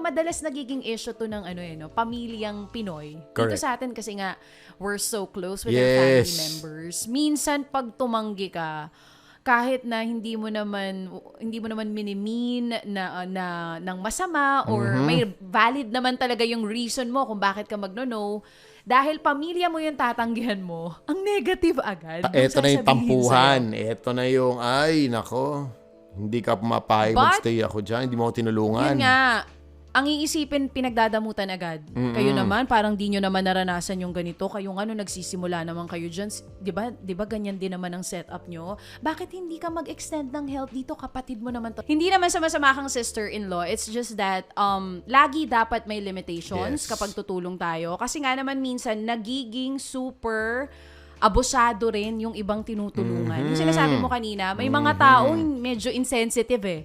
madalas nagiging issue to ng pamilyang Pinoy. Correct. Dito sa atin kasi nga, we're so close with our family Yes. members. Minsan, pag tumanggi ka, kahit na hindi mo naman minimean na ng masama or may valid naman talaga yung reason mo kung bakit ka magno-no, dahil pamilya mo yung tatanggihan mo, ang negative agad. Ito na yung sasabihin tampuhan. sa'yo. Ito na yung, ay, nako, hindi ka pumapayag But, magstay ako dyan. Hindi mo ako tinulungan. Yun nga, ang iisipin, pinagdadamutan agad. Kayo naman, parang di nyo naman naranasan yung ganito. Kayong nagsisimula naman kayo dyan. Di ba ganyan din naman ang setup nyo? Bakit hindi ka mag-extend ng help dito? Kapatid mo naman to. Hindi naman sa masama kang sister-in-law. It's just that, lagi dapat may limitations Yes. kapag tutulong tayo. Kasi nga naman minsan, nagiging super abusado rin yung ibang tinutulungan. Yung sinasabi mo kanina, may mga taong medyo insensitive eh.